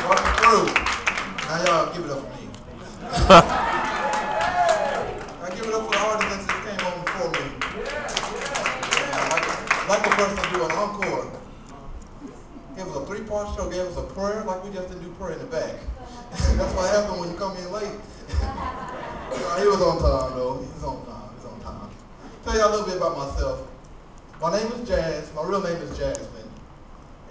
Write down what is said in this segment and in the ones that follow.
Walking through. Now y'all give it up for me. I give it up for the artists that came on before me. Yeah, like the person do an encore. It was a three-part show, gave us a prayer, like we just didn't do prayer in the back. That's what happened when you come in late. He was on time though, he's on time. Tell y'all a little bit about myself. My name is Jazz, my real name is Jasmine.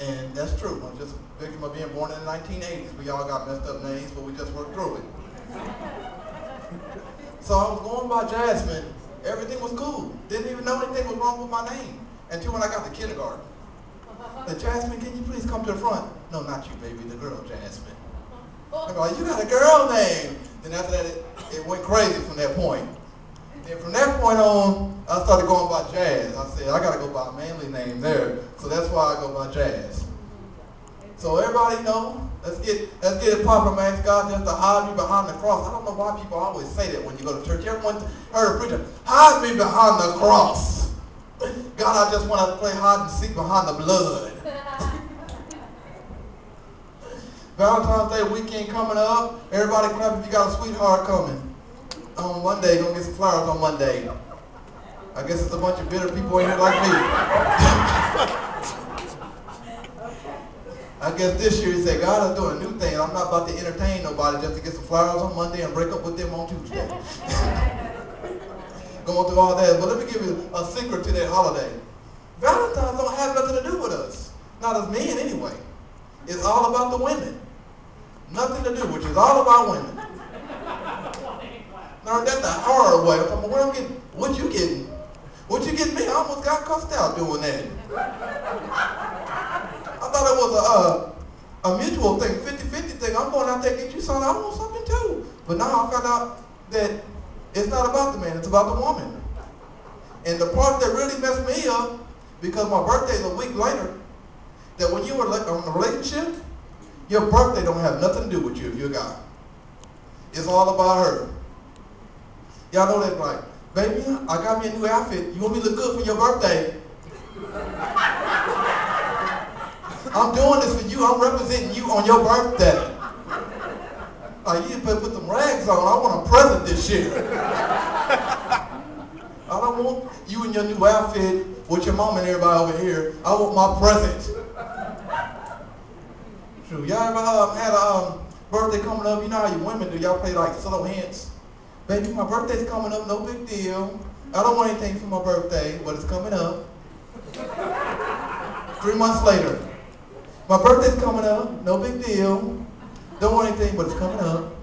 And that's true, I'm just a victim of being born in the 1980s. We all got messed up names, but we just worked through it. So I was going by Jasmine, everything was cool. Didn't even know anything was wrong with my name until when I got to kindergarten. The Jasmine, can you please come to the front? No, not you, baby, the girl Jasmine. I'm like, you got a girl name. Then after that, it went crazy from that point. Then from that point on, I started going by Jazz. I said, I gotta go by a manly name there. So that's why I go by Jazz. So everybody know, let's get it poppin', man. God just to hide me behind the cross. I don't know why people always say that when you go to church. Everyone heard a preacher, hide me behind the cross. God, I just want to play hide and seek behind the blood. Valentine's Day weekend coming up. Everybody clap if you got a sweetheart coming. On Monday, gonna get some flowers on Monday. I guess it's a bunch of bitter people in here like me. I guess this year he said, God is doing a new thing. I'm not about to entertain nobody just to get some flowers on Monday and break up with them on Tuesday. Going through all that. But let me give you a secret to that holiday. Valentine's don't have nothing to do with us. Not as men anyway. It's all about the women. Nothing to do with you. It's all about women. Learned that the hard way. I'm like, what you getting? What you getting me? I almost got cussed out doing that. I thought it was a mutual thing, 50-50 thing. I'm going out there to get you something. I want something too. But now I found out that it's not about the man, it's about the woman. And the part that really messed me up, because my birthday's a week later, that when you were in a relationship, your birthday don't have nothing to do with you if you're a guy. It's all about her. Y'all know that, like, baby, I got me a new outfit. You want me to look good for your birthday? I'm doing this for you. I'm representing you on your birthday. Like, you better put them rags on. I want a present this year. I don't want you in your new outfit with your mom and everybody over here. I want my present. True. Y'all ever had a birthday coming up? You know how you women do. Y'all play like solo hints. Baby, my birthday's coming up. No big deal. I don't want anything for my birthday, but it's coming up. 3 months later. My birthday's coming up. No big deal. Don't want anything, but it's coming up.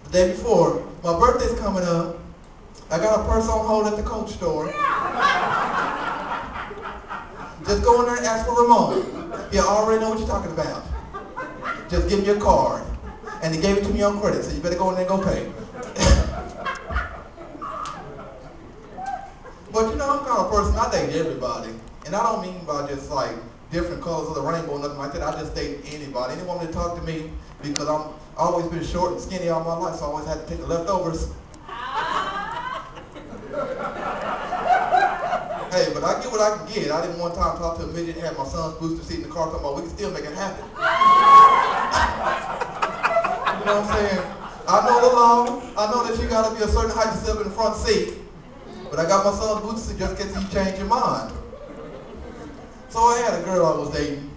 The day before, my birthday's coming up. I got a purse on hold at the Coach store. Just go in there and ask for Ramon. Yeah, I already know what you're talking about. Just give me your card. And he gave it to me on credit, so you better go in there and go pay. But you know, I'm kind of a person, I date everybody. And I don't mean by just like different colors of the rainbow, nothing like that. I just date anybody. Any woman that talk to me, because I've always been short and skinny all my life, so I always had to take the leftovers. Hey, but I get what I can get. I didn't one time talk to a midget and have my son's booster seat in the car talking about we can still make it happen. You know what I'm saying? I know the law. I know that you gotta be a certain height to sit up in the front seat. But I got my son's booster seat just in case you change your mind. So I had a girl I was dating,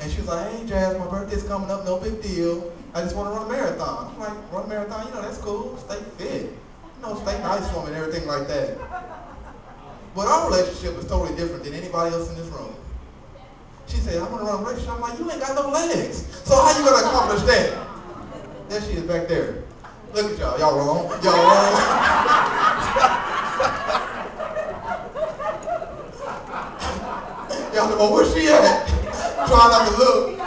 and she was like, hey Jazz, my birthday's coming up, no big deal. I just want to run a marathon. I'm like, run a marathon, you know, that's cool, stay fit. You know, stay nice for me and everything like that. But our relationship is totally different than anybody else in this room. She said, I'm gonna run a race. I'm like, you ain't got no legs. So how you gonna accomplish that? There she is back there. Look at y'all, y'all wrong. Y'all wrong. Y'all know, well, where's she at? Trying not to look.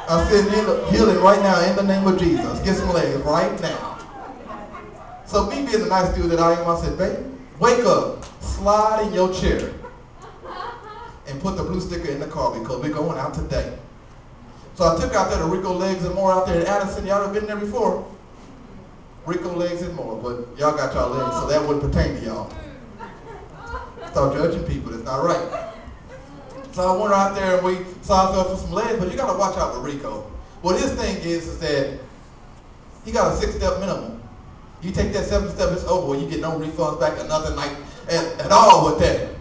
I said, healing right now in the name of Jesus. Get some legs right now. So me being the nice dude that I am, I said, baby, wake up, slide in your chair, and put the blue sticker in the car because we're going out today. So I took out there the Rico Legs and More out there in Addison. Y'all ever been there before? Rico Legs and More, but y'all got y'all legs, so that wouldn't pertain to y'all. Start judging people, that's not right. So I went out there and we sized up for some legs, but you got to watch out with Rico. What his thing is that he got a 6-step minimum. You take that 7th step, it's over. You get no refunds back or nothing like at all with that.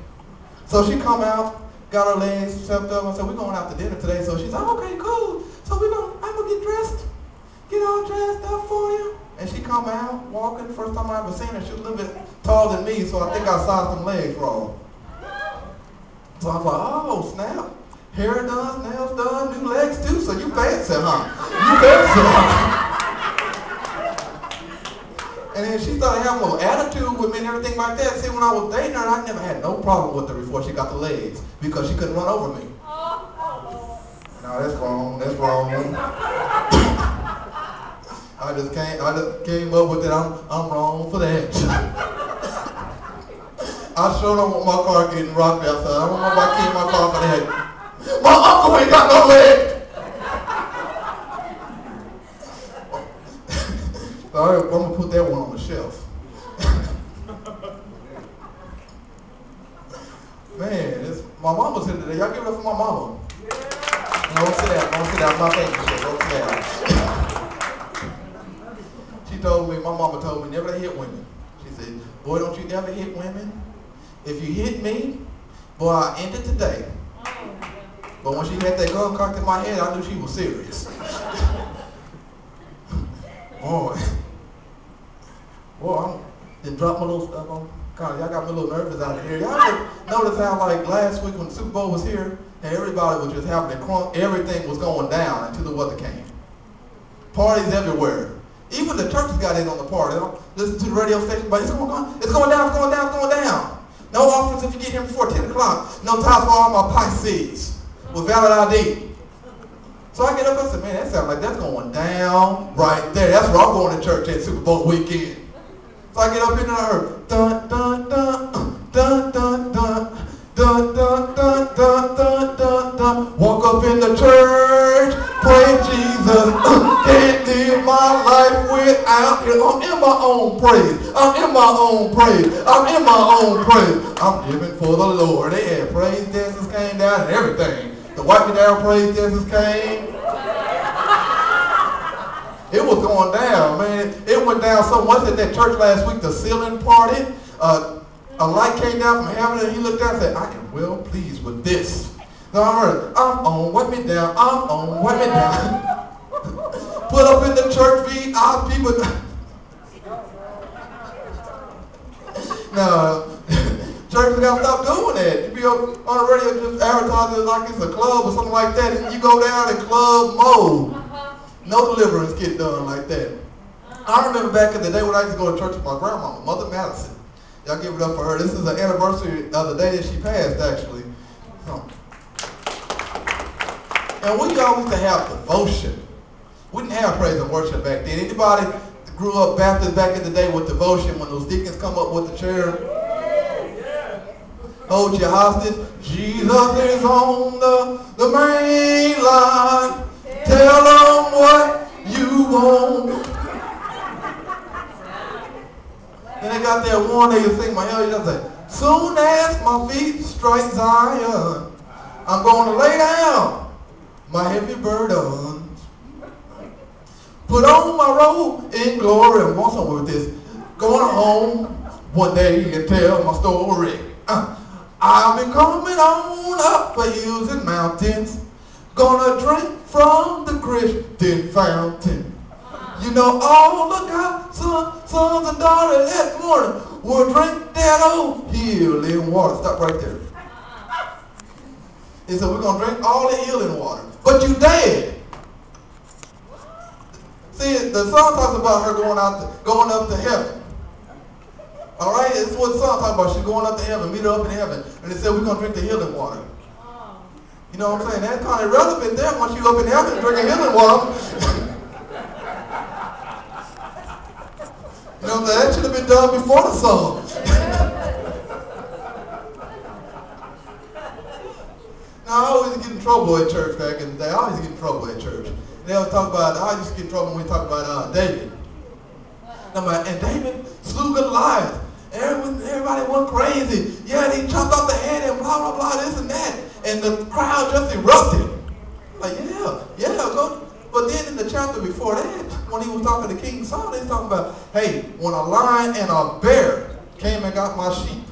So she come out, got her legs stepped up, and said, we're going out to dinner today. So she's like, okay, cool. So I'm going to get dressed, get all dressed up for you. And she come out, walking. First time I ever seen her, she was a little bit taller than me, so I think I sized them legs wrong. So I was like, oh, snap. Hair done, nails done, new legs too, so you fancy, huh? You fancy, huh? And then she started having a little attitude with me and everything like that. See, when I was dating her, I never had no problem with her before she got the legs, because she couldn't run over me. No, that's wrong, that's wrong. I just came up with it. I'm wrong for that. I sure don't want my car getting rocked outside. I don't want my key in my car for that. My uncle ain't got no leg. So I'm gonna put that one on the shelf. Man, my mama's here today. Y'all give it up for my mama. Yeah. Don't sit down. Don't sit down. My favorite shit. Don't sit down. My mama told me never to hit women. She said, boy, don't you ever hit women. If you hit me, boy, I'll end it today. But when she had that gun cocked in my head, I knew she was serious. Boy, I done dropped my little stuff on. God, y'all got me a little nervous out here. Y'all notice how, like, last week when the Super Bowl was here, and everybody was just having a crunk, everything was going down until the weather came. Parties everywhere. Even the churches got in on the party. Listen to the radio station, but it's going down, it's going down, it's going down, it's going down. No offerings if you get here before 10 o'clock. No time for all my Pisces with valid ID. So I get up and say, man, that sounds like that's going down right there. That's where I'm going to church at Super Bowl weekend. So I get up in there and I heard, dun, dun, dun, dun, dun, dun, dun, dun, dun, dun, dun, dun, dun. Walk up in the church, praise Jesus. Can't live my life without it. I'm in my own praise. I'm in my own praise. I'm in my own praise. I'm living for the Lord. They had praise dances came down and everything. The wipe me down praise dances came. It was going down, man. It went down so much at that church last week, the ceiling party. A light came down from heaven and he looked down and said, I am well pleased with this. So I heard, I'm on, wipe me down, I'm on, wipe me down. Put up in the church feed, our people. No, churches gotta stop doing that. You be on the radio just advertising like it's a club or something like that, and you go down in club mode. No deliverance get done like that. I remember back in the day when I used to go to church with my grandmama, Mother Madison. Y'all give it up for her. This is the anniversary of the day that she passed, actually. And we always used to have devotion. We didn't have praise and worship back then. Anybody grew up Baptist back in the day with devotion when those deacons come up with the chair? Hold your hostage. Jesus is on the main line. Tell them what you want. Then they got that one day you sing my hell, you just say, soon as my feet strike Zion, I'm going to lay down my heavy burdens. Put on my robe in glory. And want somewhere with this. Going home one day and tell my story. I've been coming on up for hills and mountains. Gonna drink from the Christian fountain. You know, all the God's sons and daughters that morning will drink that old healing water. Stop right there. He said, we're going to drink all the healing water. But you dead. See, the song talks about her going up to heaven. All right? This is what the song talks about. She's going up to heaven, meet her up in heaven. And they said, we're going to drink the healing water. You know what I'm saying? That's kind of irrelevant there once you up in heaven drinking healing water. You know, that should have been done before the song. Now, I always get in trouble at church back in the day. I always get in trouble at church. They always talk about, I used to get in trouble when we talk about David. And David slew Goliath. Everybody went crazy. Yeah, they chopped off the head and blah, blah, blah, this and that. And the crowd just erupted. Like, yeah, go. But then in the chapter before that, when he was talking to King Saul, they was talking about, hey, when a lion and a bear came and got my sheep,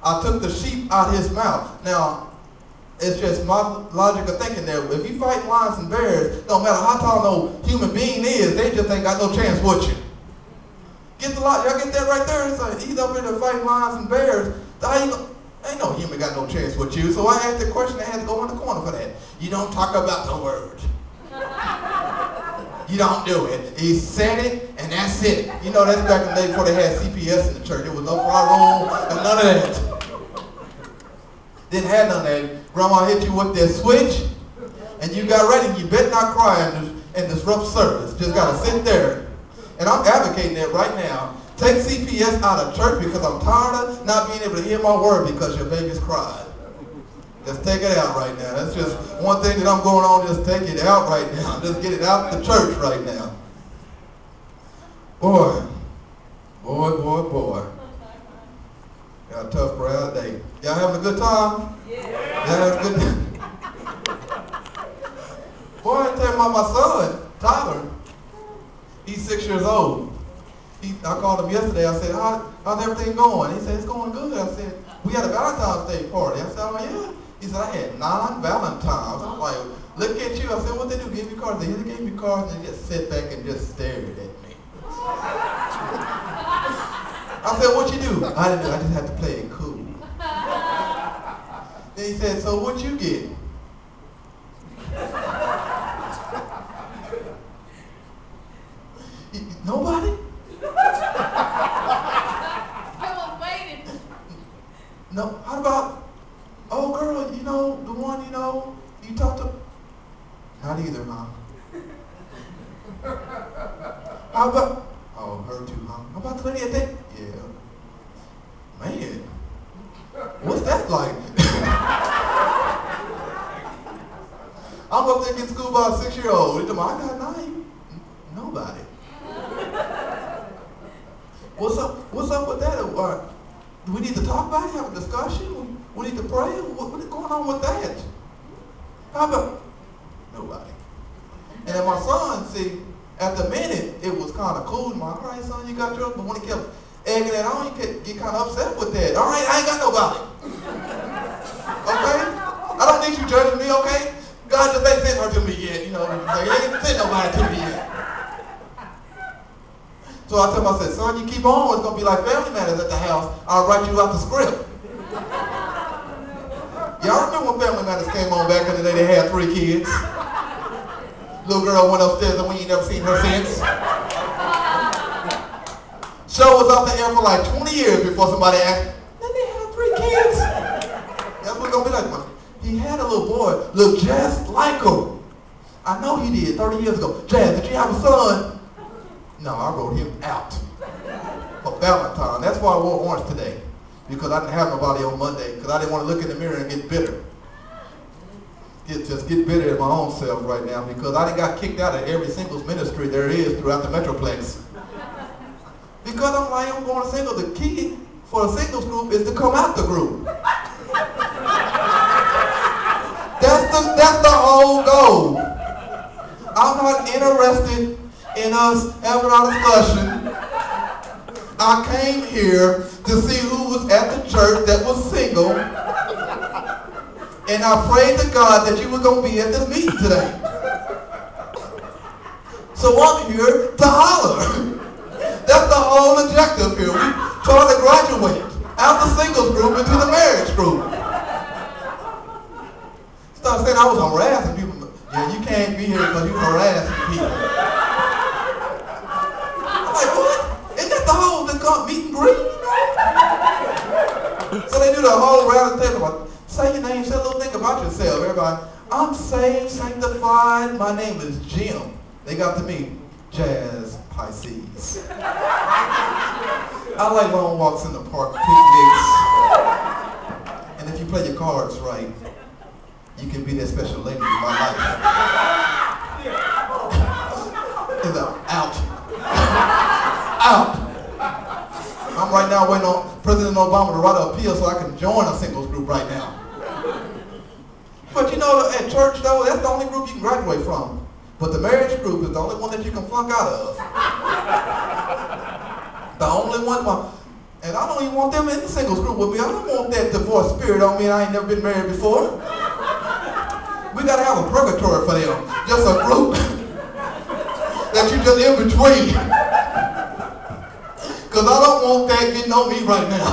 I took the sheep out his mouth. Now, it's just my logic of thinking there. If you fight lions and bears, no matter how tall no human being is, they just ain't got no chance with you. Get the lot, y'all get that right there? It's like, he's up here to fight lions and bears. Ain't no human got no chance with you. So I asked the question, I had to go in the corner for that. You don't talk about the word. You don't do it. He said it, and that's it. You know, that's back in the day before they had CPS in the church. There was no fire room and none of that. Didn't have none of that. Grandma hit you with that switch, and you got ready. You better not cry and disrupt service. Just got to sit there. And I'm advocating that right now. Take CPS out of church because I'm tired of not being able to hear my word because your baby's cried. Just take it out right now. That's just one thing that I'm going on. Just take it out right now. Just get it out the church right now. Boy. Got a tough crowd day. Y'all having a good time? Yeah. Y'all having a good time? Boy, I tell you about my son, Tyler. He's 6 years old. I called him yesterday. I said, how's everything going? He said, it's going good. I said, we had a Valentine's Day party. I said, oh, yeah. He said, I had 9 Valentines. I'm like, look at you. I said, what they do? Give you cards? They gave me cards and they just sit back and just stared at me. I said, what you do? I didn't do. I just had to play it cool. Then he said, so what you get? Nobody? I was waiting. No, how about, oh girl, you know, the one, you know, you talked to? Not either, Mom. How about, oh, her too, huh? How about the lady at that? Yeah. Man, what's that like? I'm up there getting schooled by a 6-year-old. I got 9. Nobody. What's up with that? Do we need to talk about it, have a discussion? We need to pray? What's going on with that? How about nobody? And then my son, see, at the minute, it was kind of cool. My right, son, you got yours, but when he kept egging that on, you get kind of upset with that. All right, I ain't got nobody. Okay? I don't need you judging me, okay? God just ain't sent her to me yet, you know. He ain't sent nobody to me yet. So I told him, I said, son, you keep on, it's going to be like Family Matters at the house. I'll write you out the script. Y'all remember when Family Matters came on back in the day, they had 3 kids? Little girl went upstairs and we ain't never seen her since. Show was off the air for like 20 years before somebody asked, did they have 3 kids? That's what it's going to be like. He had a little boy, looked just like him. I know he did 30 years ago. Jazz, did you have a son? No, I wrote him out for Valentine. That's why I wore orange today, because I didn't have nobody on Monday, because I didn't want to look in the mirror and get bitter. Just get bitter at my own self right now, because I done got kicked out of every singles ministry there is throughout the Metroplex. Because I'm like, I'm going single. The key for a singles group is to come out the group. That's the whole goal. I'm not interested in us having our discussion. I came here to see who was at the church that was single, and I prayed to God that you were going to be at this meeting today. So I'm here to holler. That's the whole objective here. We trying to graduate out the singles group into the marriage group. Start saying I was harassing people. Yeah, you can't be here because you're harassing people. Like, what? Isn't that the whole meet and greet? So they do the whole round table. Like, say your name, say a little thing about yourself. Everybody, I'm saved, sanctified. My name is Jim. They got to meet Jazz Pisces. I like long walks in the park, picnics. And if you play your cards right, you can be that special lady in my life. Out. Out. I'm right now now waiting on President Obama to write an appeal so I can join a singles group right now. But you know, at church though, that's the only group you can graduate from. But the marriage group is the only one that you can flunk out of. The only one. And I don't even want them in the singles group with me. I don't want that divorce spirit on me and I ain't never been married before. We gotta have a purgatory for them. Just a group that you just in between. Because I don't want that getting on me right now.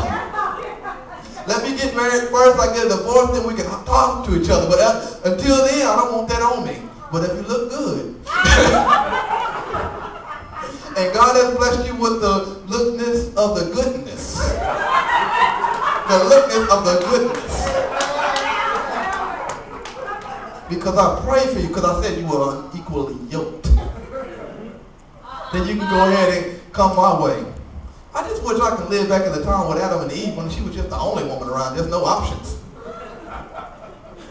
Let me get married first, I get a divorce, then we can talk to each other. But until then, I don't want that on me. But if you look good, and God has blessed you with the lookness of the goodness. The lookness of the goodness. Because I prayed for you, because I said you were unequally yoked. Then you can go ahead and come my way. I just wish I could live back in the time with Adam and Eve when she was just the only woman around. There's no options.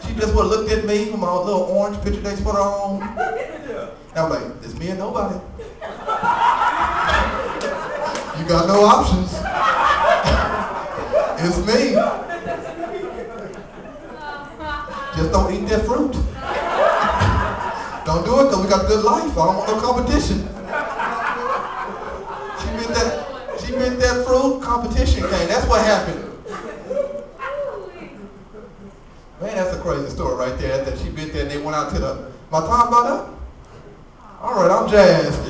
She just would have looked at me with my little orange picture they put her on. And I'm like, it's me and nobody. You got no options. It's me. Just don't eat that fruit. Don't do it because we got a good life. I don't want no competition. She meant that fruit, competition came. That's what happened. Man, that's a crazy story right there. That she bit there and they went out to the... My time about up? All right, I'm jazzed.